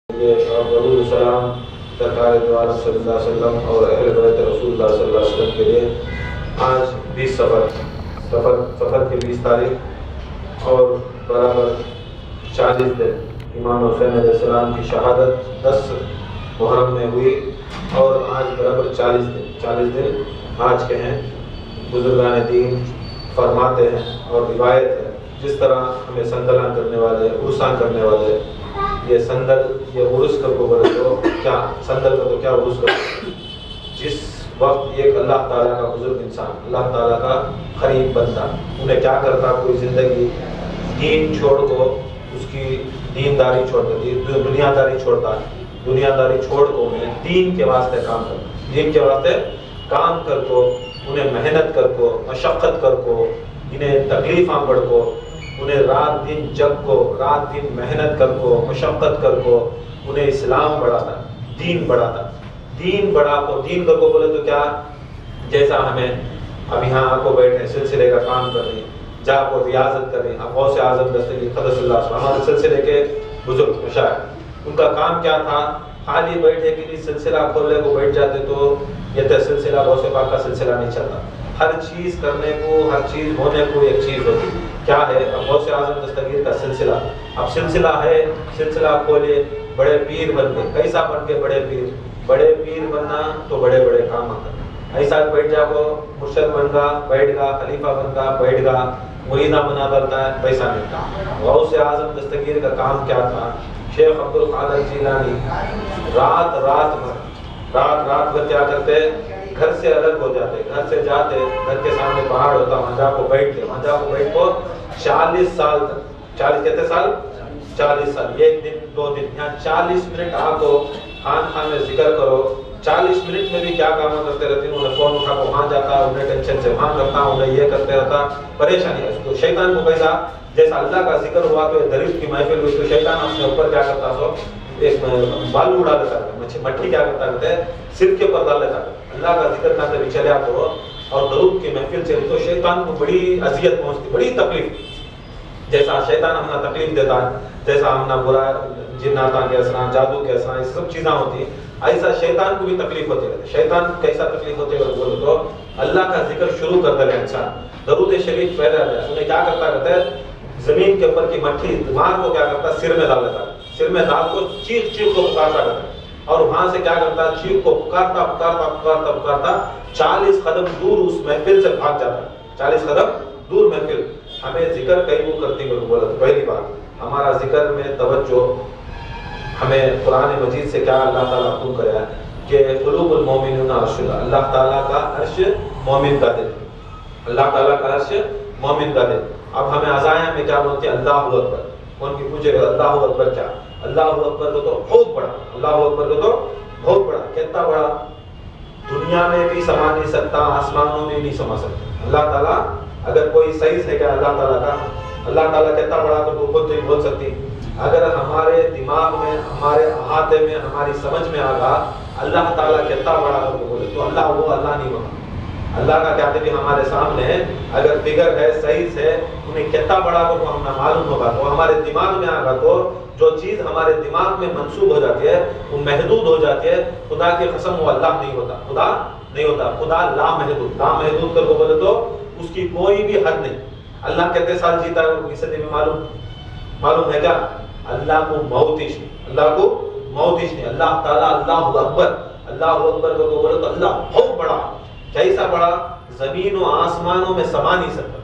درود السلام سرکار دو عالم صلی اللہ علیہ وسلم اور اہل بیت رسول اللہ صلی اللہ علیہ وسلم کے لیے آج 20 سفر کی 20 تاریخ اور برابر 40 دن امام حسین علیہ السلام کی شہادت 10 محرم میں ہوئی اور آج برابر 40 دن آج کے ہیں۔ بزرگان دین فرماتے ہیں اور روایت ہے، جس طرح ہمیں سندلاں کرنے والے عرساں کرنے والے یہ سندل یہ عرس کر کو بولے تو کیا سندل کا تو کیا عرس کر، جس وقت ایک اللہ تعالیٰ کا بزرگ انسان اللہ تعالیٰ کا قریب بنتا انہیں کیا کرتا، کوئی زندگی دین چھوڑ کو اس کی دینداری چھوڑ دیتی، دنیا داری چھوڑتا ہے، دنیا داری چھوڑ کو انہیں دین کے واسطے کام کرتا، دین کے واسطے کام کر کو انہیں محنت کر کو مشقت کر کو انہیں تکلیفاں پڑھ کو انہیں رات دن جگ کو رات دن محنت کر کو مشقت کر کو انہیں اسلام بڑھاتا دین بڑھاتا دین بڑھا کو دین کر کو بولے تو کیا، جیسا ہمیں اب یہاں آ کو بیٹھے سلسلے کا کام کر رہے ہیں، جا کو ریاضت کر رہے ہیں، اب غوث اعظم دستگیر قدس اللہ علیہ وسلم ہمارے سلسلے کے بزرگ مشاہد، ان کا کام کیا تھا، خالی بیٹھے کہ سلسلہ کھولنے کو بیٹھ جاتے تو یہ تو سلسلہ غوث پاک کا سلسلہ نہیں چلتا، ہر چیز کرنے کو ہر چیز ہونے کو ایک چیز ہوتی کیا ہے، اب غوث اعظم دستگیر کا سلسلہ، اب سلسلہ ہے، سلسلہ کھولے بڑے پیر بن گئے، کیسا بن کے بڑے پیر بننا تو بڑے بڑے کام کرنا، ایسا بیٹھ جا کو مرشد بن گا بیٹھ گا، خلیفہ بن گا بیٹھ گا، مریدہ بنا کرتا ہے، پیسہ نہیں تھا۔ غوث اعظم دستگیر کا کام کیا تھا، شیخ عبد القادر جیلانی رات بھر کیا کرتے، گھر سے الگ ہو جاتے، گھر سے جاتے، گھر کے سامنے پہاڑ ہوتا، وہاں جا کو بیٹھتے، وہاں جا کو بیٹھ کو 40 سال تک 40 کہتے سال 40 سال، ایک دن 2 دن یہاں 40 منٹ آ کو خان میں ذکر کرو، 40 منٹ میں بھی کیا کام کرتے رہتے، انہیں فون اٹھا کو وہاں جاتا، انہیں ٹینشن سے وہاں کرتا، انہیں یہ کرتے رہتا، پریشانی ہے تو شیطان کو پیسہ جیسا اللہ کا ذکر ہوا تو درست کی محفل ہوئی تو شیطان اپنے اوپر کیا کرتا سو ایک بالو اڑا دیتا ہے، مٹی کیا کرتا ہے سر کے اوپر ڈال لیتا ہے، اللہ کا ذکر کرتے بھی چلے آپ کو اور درود کی محفل چلی تو شیطان کو بڑی اذیت پہنچتی، بڑی تکلیف، جیسا شیطان ہمنا تکلیف دیتا ہے، جیسا ہمنا برا جناتاں کے اثرات جادو کے اثرات یہ سب چیزاں ہوتی ہیں، ایسا شیطان کو بھی تکلیف ہوتی ہے۔ شیطان کو کیسا تکلیف ہوتی ہے بولے تو اللہ کا ذکر شروع کر دے انسان، درود شریف پہلے آ جائے، انہیں کیا کرتا ہے زمین کے اوپر کی مٹی دماغ کو کیا کرتا ہے سر میں ڈال لیتا ہے، سر میں ڈال کو چیخ کو پکارتا رہتا ہے اور وہاں سے کیا کرتا ہے چیخ کو پکارتا 40 قدم دور اس محفل سے بھاگ جاتا ہے، 40 قدم دور محفل۔ ہمیں ذکر کئی وہ کرتی ہے بولا تو پہلی بات ہمارا ذکر میں توجہ، ہمیں قرآن مجید سے کیا اللہ تعالیٰ حکم کرا ہے کہ قلوب المومنون عرش اللہ، اللہ تعالیٰ کا عرش مومن کا دل، اللہ تعالیٰ کا عرش مومن کا دل۔ اب ہمیں عزائم میں کیا بولتے ہیں اللہ اکبر، کون کی پوچھے گا اللہ اکبر کیا، اللہ اکبر کو تو بہت بڑا، اللہ اکبر کو تو بہت بڑا، کتنا بڑا، دنیا میں بھی سما نہیں سکتا، آسمانوں میں نہیں سما سکتا۔ اللہ تعالیٰ اگر کوئی صحیح سے کیا اللہ تعالیٰ کا، اللہ تعالیٰ کتنا بڑا تو خود نہیں بول سکتی، اگر ہمارے دماغ میں ہمارے احاطے میں ہماری سمجھ میں آگا اللہ تعالیٰ کتنا بڑا تو بولے تو اللہ وہ اللہ نہیں ہوگا، اللہ کا کہتے بھی ہمارے سامنے اگر فگر ہے صحیح سے انہیں کتنا بڑا کو ہم نہ معلوم ہوگا تو ہمارے دماغ میں آگا تو جو چیز ہمارے دماغ میں منسوب ہو جاتی ہے وہ محدود ہو جاتی ہے، خدا کی قسم وہ اللہ نہیں ہوتا، خدا نہیں ہوتا، خدا لامحدود کر کو بولے تو اس کی کوئی بھی حد نہیں۔ اللہ کتنے سال جیتا ہے اس سے بھی معلوم ہے کیا، اللہ کو موت ہی نہیں، اللہ کو موت ہی نہیں، اللہ تعالیٰ اللہ اکبر کر کو بولے تو اللہ بہت بڑا، کیسا بڑا، زمین و آسمانوں میں سما نہیں سکتا،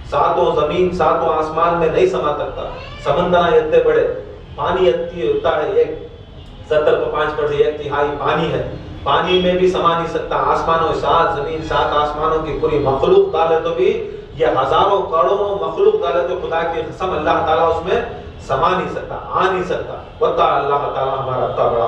ساتوں زمین ساتوں آسمان میں نہیں سما سکتا، سمندر اتنے بڑے، پانی ہوتا ہے 70.5% 1/3 پانی ہے، پانی میں بھی سما نہیں سکتا، آسمانوں 7 زمین 7 آسمانوں کی پوری مخلوق ڈالے تو بھی یہ ہزاروں کروڑوں مخلوق ڈالے تو خدا کی قسم اللہ تعالیٰ اس میں سما نہیں سکتا، آ نہیں سکتا، بتا اللہ تعالیٰ ہمارا اتنا بڑا۔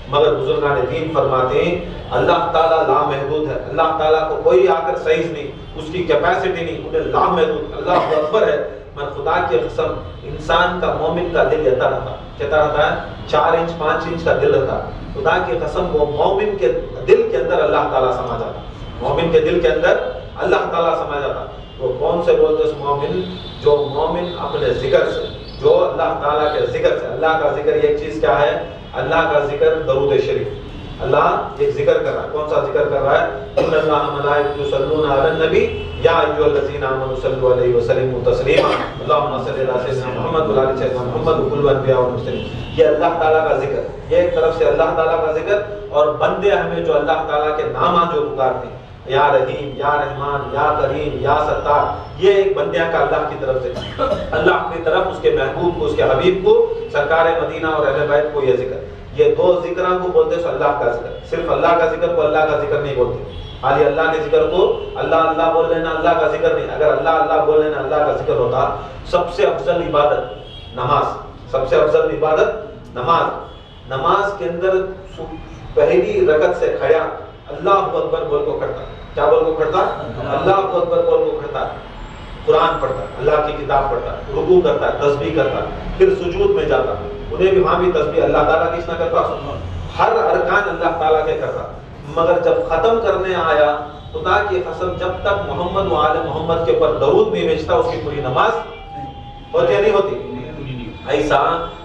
مگر بزرگان دین فرماتے ہیں اللہ تعالیٰ لامحدود ہے، اللہ تعالیٰ کو کوئی آ کر صحیح نہیں، اس کی کیپیسٹی نہیں، انہیں لامحدود، اللہ اکبر ہے۔ میں خدا کی قسم انسان کا مومن کا دل کہتا رہتا ہے 4 انچ 5 انچ کا دل رہتا ہے، خدا کی قسم وہ مومن کے دل کے اندر اللہ تعالیٰ سما جاتا، مومن کے دل کے اندر اللہ تعالیٰ سما جاتا۔ وہ کون سے بولتے اس مومن، جو مومن اپنے ذکر سے، جو اللہ تعالیٰ کے ذکر سے، اللہ کا ذکر ایک چیز کیا ہے، اللہ کا ذکر درود شریف. اللہ ایک ذکر کر رہا ہے. کون سا ذکر کر رہا ہے؟ ان اللہ ملائکۃ یصلون علی النبی یا ایھا الذین آمنوا صلوا علیہ وسلموا تسلیما اللهم صل علی سیدنا محمد وعلی آل سیدنا محمد وکل الانبیاء والمرسلین. یہ اللہ تعالیٰ کا ذکر. یہ ایک طرف سے اللہ تعالیٰ کا ذکر، اور بندے ہمیں جو اللہ تعالیٰ کے نام جو پکارتے ہیں، یا رحیم، یا رحمان، یا کریم، یا ستار، یہ ایک بندیاں کا اللہ کی طرف سے، اللہ کی طرف اس کے محبوب کو، اس کے حبیب کو، سرکار مدینہ اور اہل بیت کو یہ ذکر. یہ دو ذکراں کو بولتے ہیں اللہ کا ذکر. صرف اللہ کا ذکر کو اللہ کا ذکر نہیں بولتے. خالی اللہ کے ذکر کو اللہ اللہ بول لینا اللہ کا ذکر نہیں. اگر اللہ اللہ بول لینا اللہ کا ذکر ہوتا. سب سے افضل عبادت نماز. سب سے افضل عبادت نماز. نماز کے اندر پہلی رکعت سے کھڑا اللہ اکبر بول کو کھڑتا. کیا بول کو کھڑتا؟ اللہ اکبر بول کو کھڑتا. قرآن پڑھتا، اللہ کی کتاب پڑھتا، رکوع کرتا، تسبیح کرتا، پھر سجود میں جاتا. انہیں بھی وہاں بھی تسبیح اللہ تعالیٰ کی نہ کرتا. ہر ارکان اللہ تعالیٰ کے کرتا. مگر جب ختم کرنے آیا، خدا کی قسم جب تک محمد و آل محمد کے اوپر درود نہیں بھیجتا اس کی پوری نماز ہوتی یا نہیں ہوتی؟ ایسا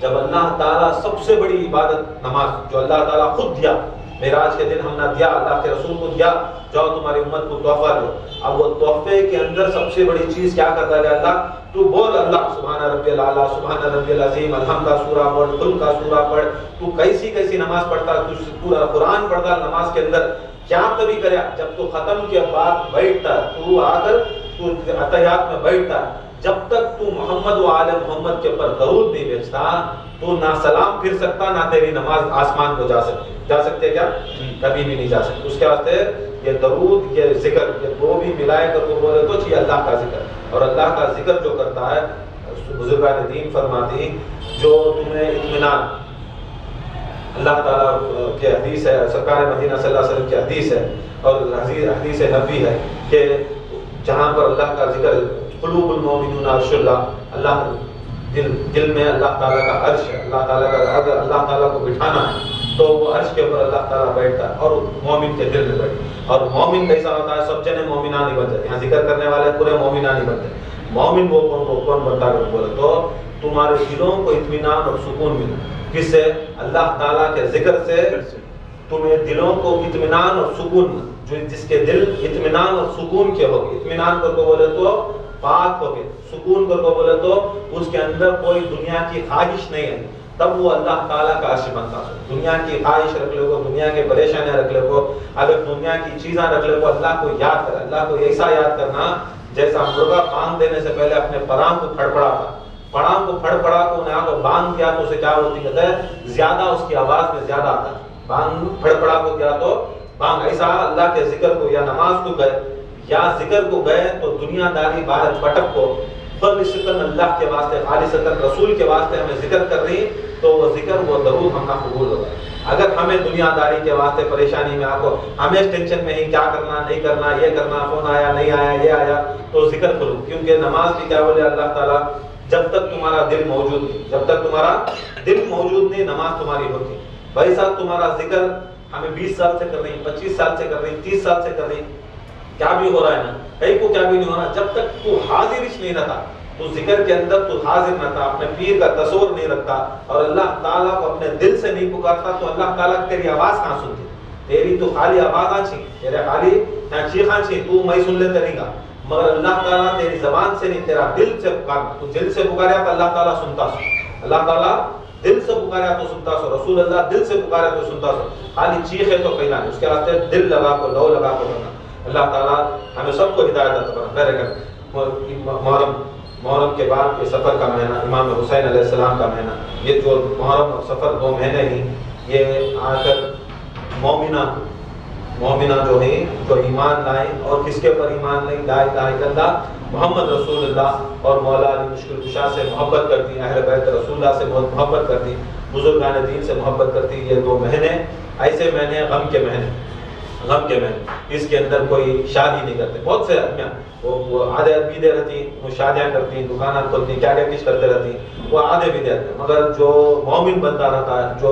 جب اللہ تعالیٰ سب سے بڑی عبادت نماز جو اللہ تعالیٰ خود دیا، معراج کے دن ہم نے دیا، اللہ کے رسول کو دیا، جاؤ تمہاری امت کو تحفہ دو. اب وہ تحفے کے اندر سب سے بڑی چیز کیا کرتا ہے اللہ؟ تو بول اللہ سبحان ربی الاعلیٰ، سبحان ربی العظیم، الحمد کا سورہ پڑھ، قل کا سورہ پڑھ. تو کیسی کیسی نماز پڑھتا، تو پورا قرآن پڑھتا نماز کے اندر. کیا تبھی کریا جب تو ختم کے بعد بیٹھتا، تو آ کر تو اتحیات میں بیٹھتا، جب تک تو محمد و آل محمد کے اوپر درود نہیں بھیجتا، تو نہ سلام پھر سکتا، نہ تیری نماز آسمان کو جا سکتی. جا سکتے کیا؟ کبھی بھی نہیں جا سکتے. اس کے واسطے یہ درود، یہ ذکر، یہ دو بھی ملائے کر کو بولے تو یہ اللہ کا ذکر. اور اللہ کا ذکر جو کرتا ہے، بزرگان دین فرماتے ہیں، جو تمہیں اطمینان، اللہ تعالیٰ کے حدیث ہے، سرکار مدینہ صلی اللہ علیہ وسلم کی حدیث ہے، اور حدیث نبوی ہے کہ جہاں پر اللہ کا ذکر، قلوب المؤمنون عرش اللہ، اللہ دل میں اللہ تعالیٰ کا عرش ہے. اللہ تعالیٰ کا اگر اللہ تعالیٰ کو بٹھانا ہے تو وہ عرش کے اوپر اللہ تعالیٰ بیٹھتا ہے، اور مومن کے دل میں بیٹھتا. اور مومن کیسا ہوتا ہے؟ سب جنے مومنہ نہیں بنتے. یہاں ذکر کرنے والے پورے مومنہ نہیں بنتے. مومن وہ کون بنتا ہے بولے تو تمہارے دلوں کو اطمینان اور سکون ملے. کس سے؟ اللہ تعالیٰ کے ذکر سے تمہیں دلوں کو اطمینان اور سکون. جو جس کے دل اطمینان اور سکون کے ہوگی، اطمینان کر کو بولے تو پاک ہوگے، سکون کر کو بولے تو اس کے اندر کوئی دنیا کی خواہش نہیں ہے، تب وہ اللہ تعالیٰ کا عرش بنتا ہے. دنیا کی خواہش رکھ لے کو، دنیا کے پریشانیاں رکھ لے کو، اگر دنیا کی چیزاں رکھ لے کو، اللہ کو یاد کر. اللہ کو ایسا یاد کرنا جیسا مرغا باندھ دینے سے پہلے اپنے پرام کو پھڑپڑاتا. پرام کو پھڑپڑا کو انہیں کو باندھ دیا تو اسے کیا ہوتی کہتا ہے؟ زیادہ اس کی آواز میں زیادہ آتا ہے. باندھ پھڑپڑا کو دیا تو باندھ. ایسا اللہ کے ذکر کو یا نماز کو گئے یا ذکر کو گئے تو دنیا داری باہر پٹک کو خالصتاً اللہ کے واسطے، خالصتاً رسول کے واسطے ہمیں ذکر کر رہی، تو وہ ذکر، وہ درود ہم کا قبول ہوگا. اگر ہمیں دنیا داری کے واسطے پریشانی میں آپ کو ہمیں ٹینشن میں ہی کیا کرنا نہیں کرنا، یہ کرنا، فون آیا نہیں آیا، یہ آیا، تو ذکر کرو. کیونکہ نماز بھی کیا بولے اللہ تعالیٰ، جب تک تمہارا دل موجود نہیں، جب تک تمہارا دل موجود نہیں نماز تمہاری ہوتی. بھائی صاحب تمہارا ذکر ہمیں 20 سال سے کر رہی، 25 سال سے کر رہی، 30 سال سے کر رہی، کیا بھی ہو رہا ہے نا؟ کہیں کو کیا بھی نہیں ہو رہا. جب تک تو حاضر ہی نہیں رہتا، تو ذکر کے اندر تو حاضر رہتا، اپنے پیر کا تصور نہیں رکھتا، اور اللہ تعالیٰ کو اپنے دل سے نہیں پکارتا، تو اللہ تعالیٰ تیری آواز کہاں سنتی؟ تیری تو خالی آواز آچھی، تیرے خالی چیخاں چھی، تو میں سن لیتے نہیں گا، مگر اللہ تعالیٰ تیری زبان سے نہیں، تیرا دل سے پکارنا. تو دل سے پکاریا تو اللہ تعالیٰ سنتا سو. اللہ تعالیٰ دل سے پکاریا تو سنتا سو. رسول اللہ دل سے پکاریا تو سنتا سو. خالی چیخ ہے تو کہنا نہیں، اس کے واسطے دل لگا کو، لو لگا کو کرنا. اللہ تعالیٰ ہمیں سب کو ہدایت عطا فرمائے. محرم کے بعد یہ سفر کا مہینہ، امام حسین علیہ السلام کا مہینہ، یہ جو محرم اور سفر 2 مہینے ہی، یہ آ کر مومنہ جو ہیں تو ایمان لائیں. اور کس کے پر ایمان لائیں؟ لا الہ الا اللہ محمد رسول اللہ اور مولا علی مشکل کشا سے محبت کرتی، اہل بیت رسول اللہ سے بہت محبت کرتی، بزرگان دین سے محبت کرتی. یہ 2 مہینے ایسے مہینے، غم کے مہینے. اس کے اندر کوئی شادی نہیں کرتے. بہت سے آدمیاں وہ آدھے بیدے رہتی، وہ شادیاں کرتی، دکانات کھولتی، کیا کیا کچھ کرتے رہتی، وہ آدھے بیدے رہتے. مگر جو مومن بندہ رہتا ہے، جو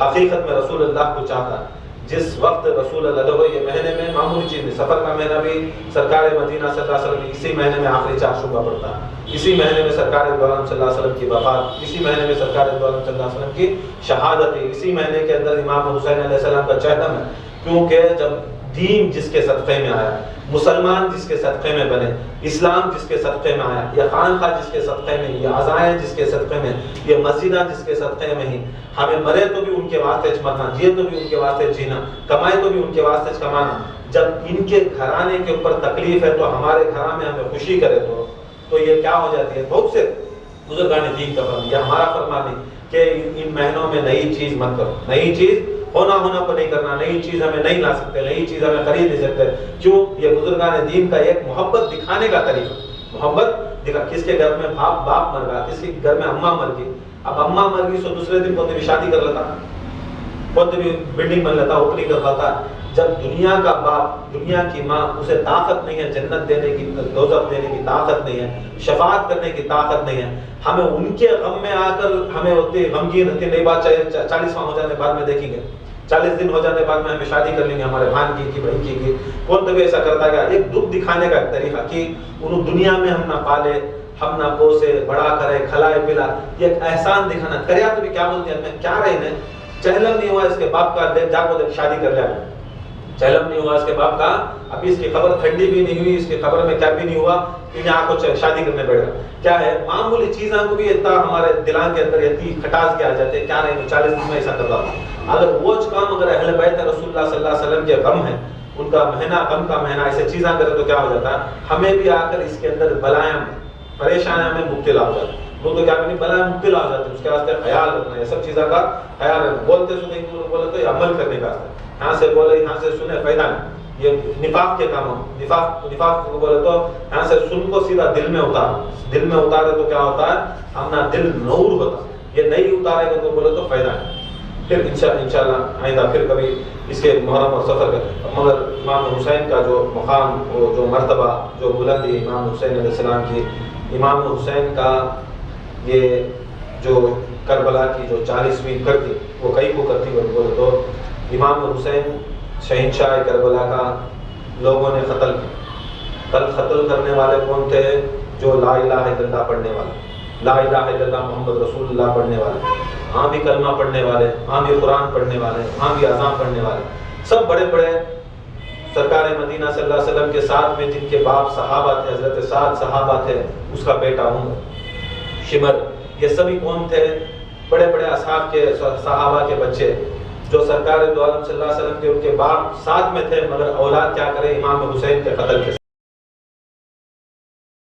حقیقت میں رسول اللہ کو چاہتا ہے، جس وقت رسول اللہ یہ مہینے میں معمولی چیز نہیں، سفر کا مہینہ بھی سرکار مدینہ صلی اللہ علیہ وسلم اسی مہینے میں آخری 4 شعبہ پڑتا ہے، اسی مہینے میں سرکار دو عالم صلی اللہ علیہ وسلم کی وفات، اسی مہینے میں سرکار دو عالم صلی اللہ علیہ وسلم کی شہادت ہے، اسی مہینے کے اندر امام حسین علیہ السلام کا چہدم ہے، کیونکہ جب دین جس کے صدقے میں آیا، مسلمان جس کے صدقے میں بنے، اسلام جس کے صدقے میں آیا، یہ خانقاہ جس کے صدقے میں، یہ عزائیں جس کے صدقے میں، یہ مسجدیں جس کے صدقے میں ہی، ہمیں مرے تو بھی ان کے واسطے مرنا، جیے تو بھی ان کے واسطے جینا، کمائے تو بھی ان کے واسطے کمانا۔ جب ان کے گھرانے کے اوپر تکلیف ہے تو ہمارے گھرانے میں ہمیں خوشی کرے تو یہ کیا ہو جاتی ہے؟ بہت سے بزرگان دین کا فرمان، یہ ہمارا فرمان نہیں کہ ان مہینوں میں نئی چیز مت کرو، نئی چیز ہونا کو نہیں کرنا، نئی چیز ہمیں نہیں لا سکتے، نئی چیز ہمیں خرید نہیں سکتے۔ کیوں؟ یہ بزرگان دین کا ایک محبت دکھانے کا طریقہ، محبت دکھا۔ کس کے گھر میں باپ مر گیا، کس کے گھر میں اماں مر گئی، اب اماں مر گئی تو دوسرے دن کون بھی شادی کر لیتا، کون بھی بلڈنگ بن لیتا، اوپننگ کر لیتا۔ جب دنیا کا باپ، دنیا کی ماں، اسے طاقت نہیں ہے جنت دینے کی، دوزخ دینے کی طاقت نہیں ہے، شفاعت کرنے کی طاقت نہیں ہے، ہمیں ان کے غم میں آ کر ہمیں اتنی غمگین ہوتی نہیں بات، چاہے 40واں ہو جانے بعد میں دیکھیں گے، 40 دن ہو جانے بعد میں ہمیں شادی کر لیں گے ہمارے بھان کی بہن کی، کون تو بھی ایسا کرتا ہے؟ ایک دکھ دکھانے کا ایک طریقہ کہ انہوں دنیا میں ہم نہ پالے، ہم نہ پوسے، بڑا کرے، کھلائے پلا، یہ ایک احسان دکھانا کریا تو بھی کیا بولتے ہیں، کیا رہے ہیں، چہلم نہیں ہوا اس کے باپ کا، جا کو شادی کر لیا، چہلم نہیں ہوا اس کے باپ کا، ابھی اس کی خبر ٹھنڈی بھی نہیں ہوئی، اس کی خبر میں کیا بھی نہیں ہوا کہ یہاں کو شادی کرنے بیٹھ گیا۔ کیا ہے؟ معمولی چیزوں کو بھی اتنا ہمارے دلان کے اندر اتنی کھٹاس کیا جاتے ہیں، کیا نہیں 40 دن میں ایسا کرتا تھا۔ اگر وہ کام اگر اہل بیت رسول اللہ صلی اللہ علیہ وسلم کے غم ہے، ان کا مہینہ، غم کا مہینہ، ایسے چیزاں کرے تو کیا ہو جاتا ہے؟ ہمیں بھی آ کر اس کے اندر بلائیں، پریشانیاں میں مبتلا ہو جاتے ہیں، وہ تو کیا کریں، بلائیں مبتلا ہو جاتے ہیں، اس کے واسطے خیال رکھنا ہے، یہ سب چیزوں کا خیال رکھنا، بولتے سنے بولے تو یہ عمل کرنے کا ہے، یہاں سے بولے یہاں سے سنے فائدہ نہیں، یہ نفاق کے کام ہو، نفاق کو بولے تو یہاں سے سن کو سیدھا دل میں اتارے تو کیا ہوتا ہے؟ ہمارا دل نور ہوتا ہے، یہ نہیں اتارے گا تو بولے تو فائدہ نہیں۔ پھر انشاءاللہ آئندہ پھر کبھی اس کے محرم اور سفر کریں، مگر امام حسین کا جو مقام، وہ جو مرتبہ، جو بلندی امام حسین علیہ السلام کی، امام حسین کا یہ جو کربلا کی جو 40ویں کرتی، وہ کئی کو کرتی بولے تو امام حسین شہنشاہ کربلا کا لوگوں نے قتل کیا۔ قتل کرنے والے کون تھے؟ جو لا الہ الا اللہ پڑھنے والے، لا الہ الا اللہ محمد رسول اللہ پڑھنے والے، ہاں بھی کلمہ پڑھنے والے، ہاں بھی قرآن پڑھنے والے، ہاں بھی اذان پڑھنے والے، سب بڑے بڑے سرکار مدینہ صلی اللہ علیہ وسلم کے ساتھ میں جن کے باپ صحابہ تھے، حضرت سعد صحابہ تھے، اس کا بیٹا عمر، شمر، یہ سبھی کون تھے؟ بڑے بڑے اصحاب کے، صحابہ کے بچے، جو سرکار دو عالم صلی اللہ علیہ وسلم کے ان کے باپ ساتھ میں تھے، مگر اولاد کیا کرے؟ امام حسین کے قتل کے